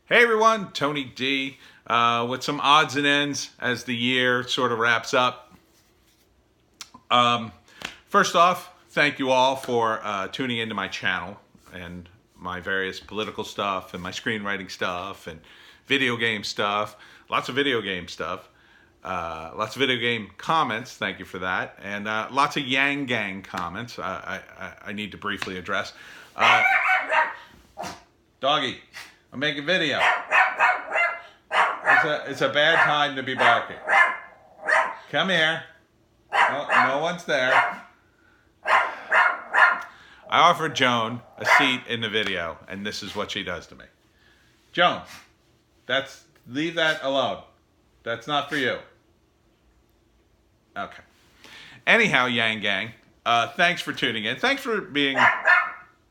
Hey everyone, Tony D with some odds and ends as the year sort of wraps up. First off, thank you all for tuning into my channel and my various political stuff and my screenwriting stuff and video game stuff. Lots of video game stuff. Lots of video game comments, thank you for that. And lots of Yang Gang comments I need to briefly address. Doggy, I'm making video. It's a bad time to be barking. Come here. No one's there. I offered Joan a seat in the video, and this is what she does to me. Joan, leave that alone. That's not for you. Okay. Anyhow, Yang Gang, thanks for tuning in. Thanks for being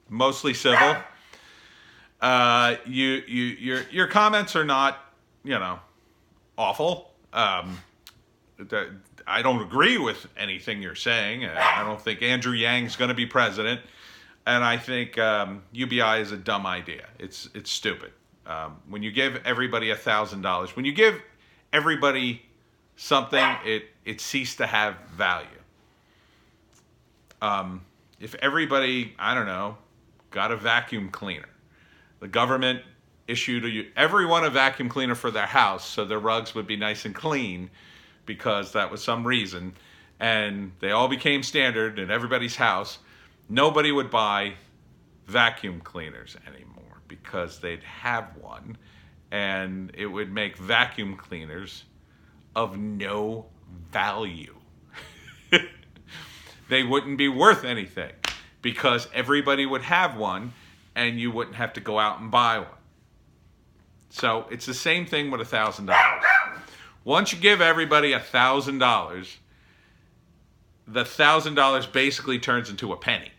mostly civil. Your comments are not, awful. I don't agree with anything you're saying. I don't think Andrew Yang's going to be president, and I think UBI is a dumb idea. It's stupid. When you give everybody $1,000, when you give everybody something, it ceased to have value. If everybody, got a vacuum cleaner, the government issued everyone a vacuum cleaner for their house so their rugs would be nice and clean because that was some reason, and they all became standard in everybody's house, nobody would buy vacuum cleaners anymore because they'd have one, and it would make vacuum cleaners of no value. They wouldn't be worth anything because everybody would have one and you wouldn't have to go out and buy one. So it's the same thing with $1,000. Once you give everybody $1,000, the $1,000 basically turns into a penny.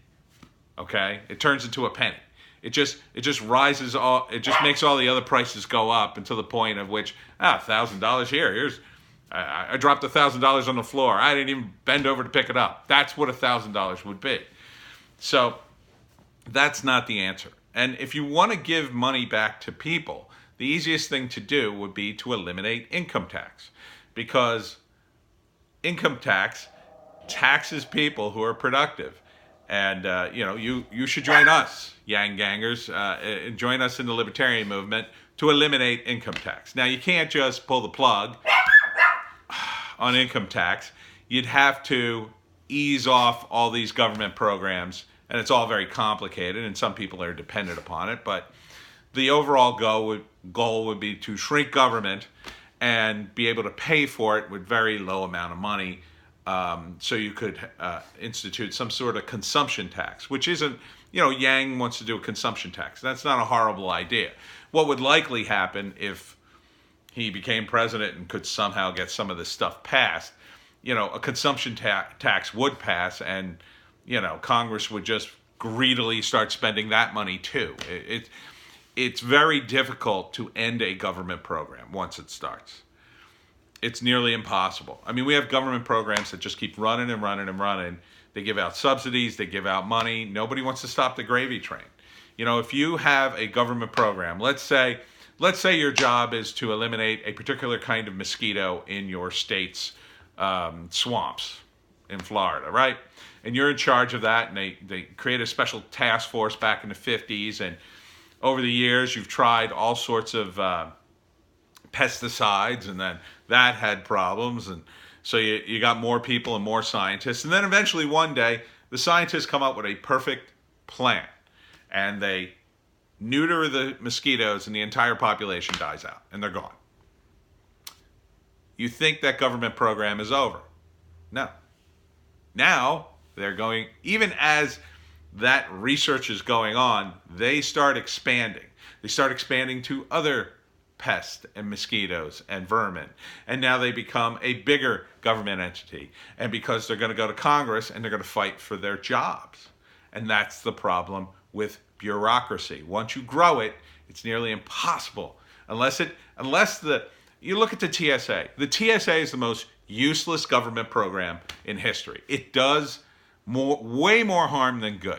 Okay? It turns into a penny. It just rises all. It just makes all the other prices go up until the point of which $1,000 here's. I dropped $1,000 on the floor. I didn't even bend over to pick it up. That's what $1,000 would be. So that's not the answer. And if you want to give money back to people, the easiest thing to do would be to eliminate income tax, because income tax taxes people who are productive. And you should join us, Yang Gangers, and join us in the libertarian movement to eliminate income tax. Now, you can't just pull the plug on income tax. You'd have to ease off all these government programs, and it's all very complicated, and some people are dependent upon it, but the overall goal would be to shrink government and be able to pay for it with very low amount of money, so you could institute some sort of consumption tax, which isn't, Yang wants to do a consumption tax. That's not a horrible idea. What would likely happen if he became president and could somehow get some of this stuff passed, a consumption tax would pass, and Congress would just greedily start spending that money too. It's very difficult to end a government program once it starts. It's nearly impossible. I mean, we have government programs that just keep running and running and running. They give out subsidies, they give out money. Nobody wants to stop the gravy train. If you have a government program, let's say your job is to eliminate a particular kind of mosquito in your state's swamps in Florida, right? And you're in charge of that, and they create a special task force back in the 50s, and over the years you've tried all sorts of pesticides, and then that had problems, and so you got more people and more scientists, and then eventually one day the scientists come up with a perfect plan, and they neuter the mosquitoes and the entire population dies out, and they're gone. You think that government program is over. No. Now, they're going, even as that research is going on, they start expanding. They start expanding to other pests and mosquitoes and vermin. And now they become a bigger government entity. And because they're going to go to Congress and they're going to fight for their jobs. And that's the problem with bureaucracy. Once you grow it, it's nearly impossible. You look at the TSA. The TSA is the most useless government program in history. It does way more harm than good.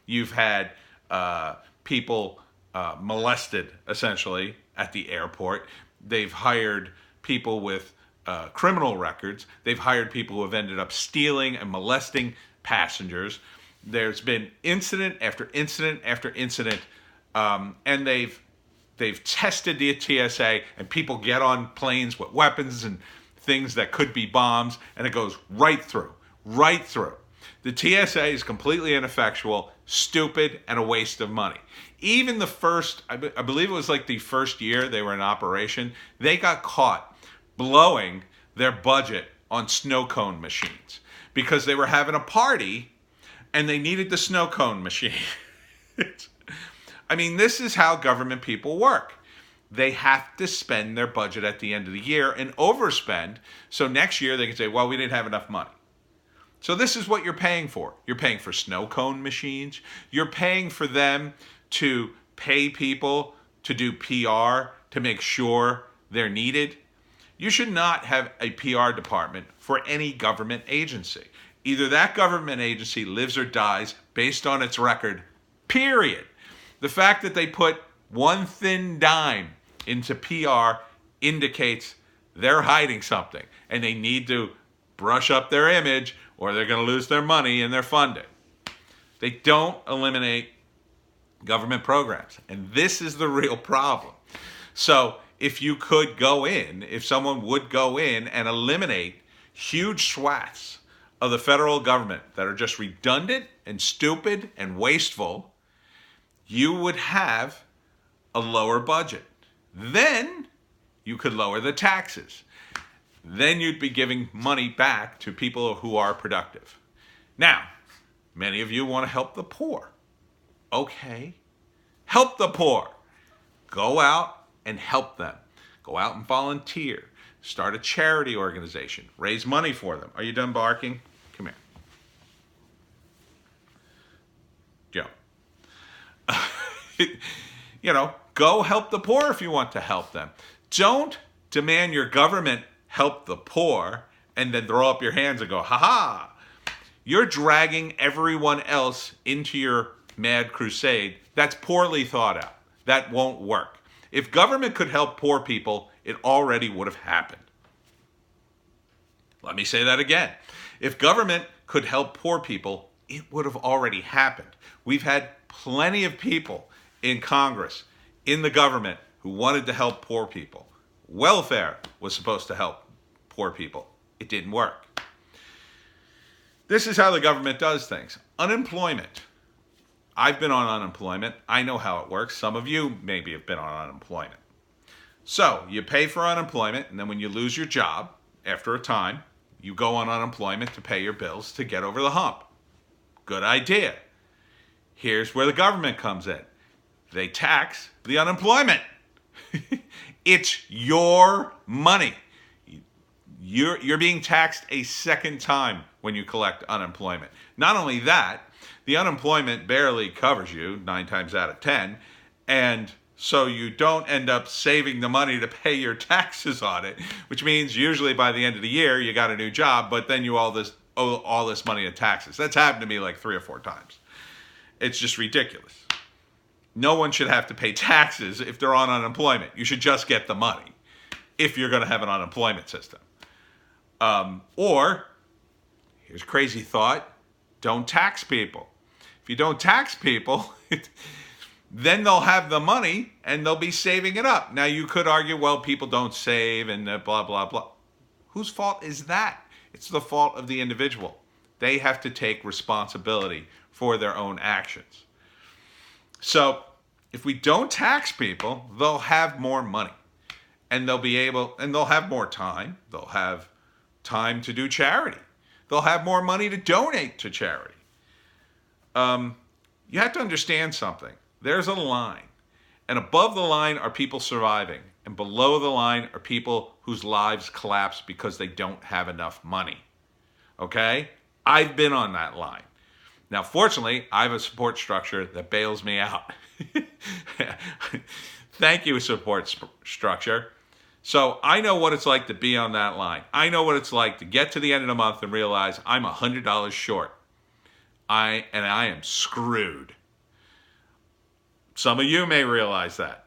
You've had people molested, essentially, at the airport. They've hired people with criminal records. They've hired people who have ended up stealing and molesting passengers. There's been incident after incident after incident, and they've tested the TSA, and people get on planes with weapons and things that could be bombs, and it goes right through, right through. The TSA is completely ineffectual, stupid, and a waste of money. Even the first, I believe it was like the first year they were in operation, they got caught blowing their budget on snow cone machines because they were having a party and they needed the snow cone machine. I mean, this is how government people work. They have to spend their budget at the end of the year and overspend, so next year they can say, well, we didn't have enough money. So this is what you're paying for. You're paying for snow cone machines. You're paying for them to pay people to do PR to make sure they're needed. You should not have a PR department for any government agency. Either that government agency lives or dies based on its record, period. The fact that they put one thin dime into PR indicates they're hiding something and they need to brush up their image or they're going to lose their money and their funding. They don't eliminate government programs, and this is the real problem. So if you could go in, if someone would go in and eliminate huge swaths of the federal government that are just redundant and stupid and wasteful, you would have a lower budget. Then you could lower the taxes. Then you'd be giving money back to people who are productive. Now, many of you want to help the poor. Okay, help the poor. Go out and help them. Go out and volunteer. Start a charity organization. Raise money for them. Are you done barking? Come here. Joe. Go help the poor if you want to help them. Don't demand your government help the poor and then throw up your hands and go, ha-ha. You're dragging everyone else into your mad crusade. That's poorly thought out. That won't work. If government could help poor people, it already would have happened. Let me say that again. If government could help poor people, it would have already happened. We've had plenty of people in Congress, in the government, who wanted to help poor people. Welfare was supposed to help poor people. It didn't work. This is how the government does things. Unemployment. I've been on unemployment. I know how it works. Some of you maybe have been on unemployment. So you pay for unemployment, and then when you lose your job, after a time, you go on unemployment to pay your bills to get over the hump. Good idea. Here's where the government comes in. They tax the unemployment. It's your money. You're being taxed a second time when you collect unemployment. Not only that, the unemployment barely covers you 9 times out of 10, and so you don't end up saving the money to pay your taxes on it, which means usually by the end of the year you got a new job, but then you owe all this money in taxes. That's happened to me like 3 or 4 times. It's just ridiculous. No one should have to pay taxes if they're on unemployment. You should just get the money if you're going to have an unemployment system. Or, here's a crazy thought, don't tax people. If you don't tax people, then they'll have the money and they'll be saving it up. Now, you could argue, well, people don't save and blah, blah, blah. Whose fault is that? It's the fault of the individual. They have to take responsibility for their own actions. So, if we don't tax people, they'll have more money. And they'll have more time. They'll have time to do charity. They'll have more money to donate to charity. You have to understand something. There's a line. And above the line are people surviving. And below the line are people whose lives collapse because they don't have enough money. Okay? I've been on that line. Now, fortunately, I have a support structure that bails me out. Thank you, support structure. So I know what it's like to be on that line. I know what it's like to get to the end of the month and realize I'm $100 short. I am screwed. Some of you may realize that.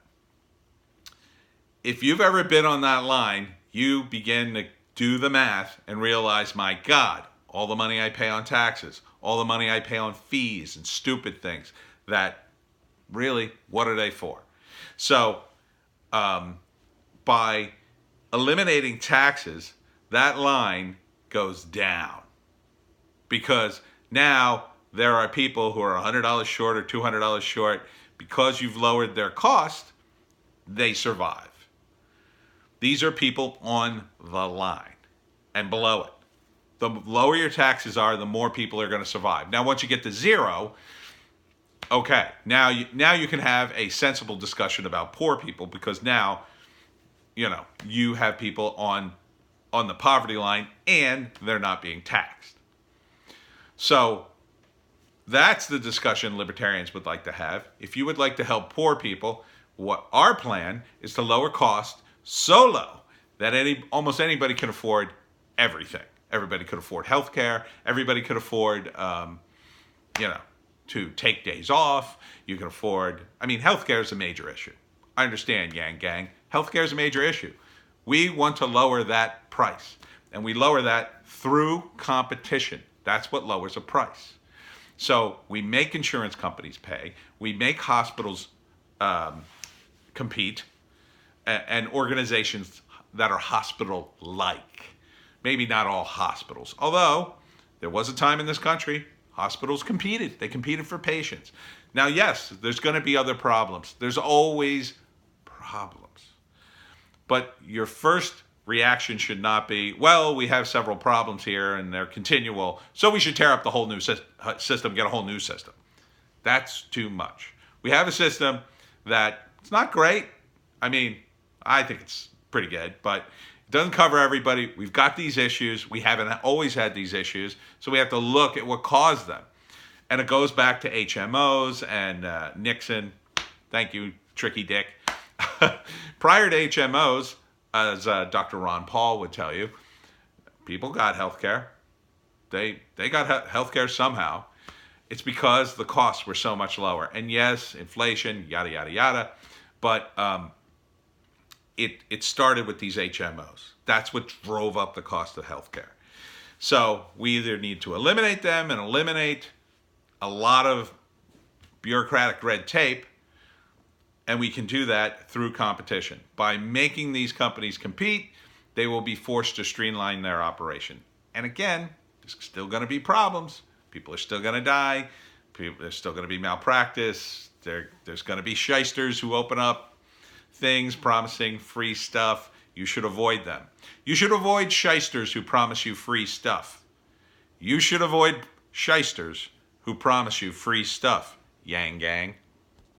If you've ever been on that line, you begin to do the math and realize, my God, all the money I pay on taxes, all the money I pay on fees and stupid things that really, what are they for? So by eliminating taxes, that line goes down, because now there are people who are $100 short or $200 short. Because you've lowered their cost, they survive. These are people on the line and below it. The lower your taxes are, the more people are going to survive. Now, once you get to zero, okay, now you can have a sensible discussion about poor people, because now, you have people on the poverty line and they're not being taxed. So that's the discussion libertarians would like to have. If you would like to help poor people, what our plan is to lower cost so low that almost anybody can afford everything. Everybody could afford health care. Everybody could afford, to take days off. You can afford, health care is a major issue. I understand, Yang Gang. Health care is a major issue. We want to lower that price. And we lower that through competition. That's what lowers a price. So we make insurance companies pay. We make hospitals compete, and organizations that are hospital-like. Maybe not all hospitals. Although there was a time in this country, hospitals competed. They competed for patients. Now, yes, there's going to be other problems. There's always problems. But your first reaction should not be, well, we have several problems here and they're continual, so we should tear up the whole new system, get a whole new system. That's too much. We have a system that it's not great. I think it's pretty good, but it doesn't cover everybody. We've got these issues. We haven't always had these issues, so we have to look at what caused them. And it goes back to HMOs and Nixon. Thank you, Tricky Dick. Prior to HMOs, as Dr. Ron Paul would tell you, people got health care. They got health care somehow. It's because the costs were so much lower. And yes, inflation, yada, yada, yada. But it started with these HMOs. That's what drove up the cost of health care. So we either need to eliminate them and eliminate a lot of bureaucratic red tape, and we can do that through competition. By making these companies compete, they will be forced to streamline their operation. And again, there's still going to be problems. People are still going to die. There's still going to be malpractice. There's going to be shysters who open up things promising free stuff. You should avoid them. You should avoid shysters who promise you free stuff. You should avoid shysters who promise you free stuff, Yang Gang.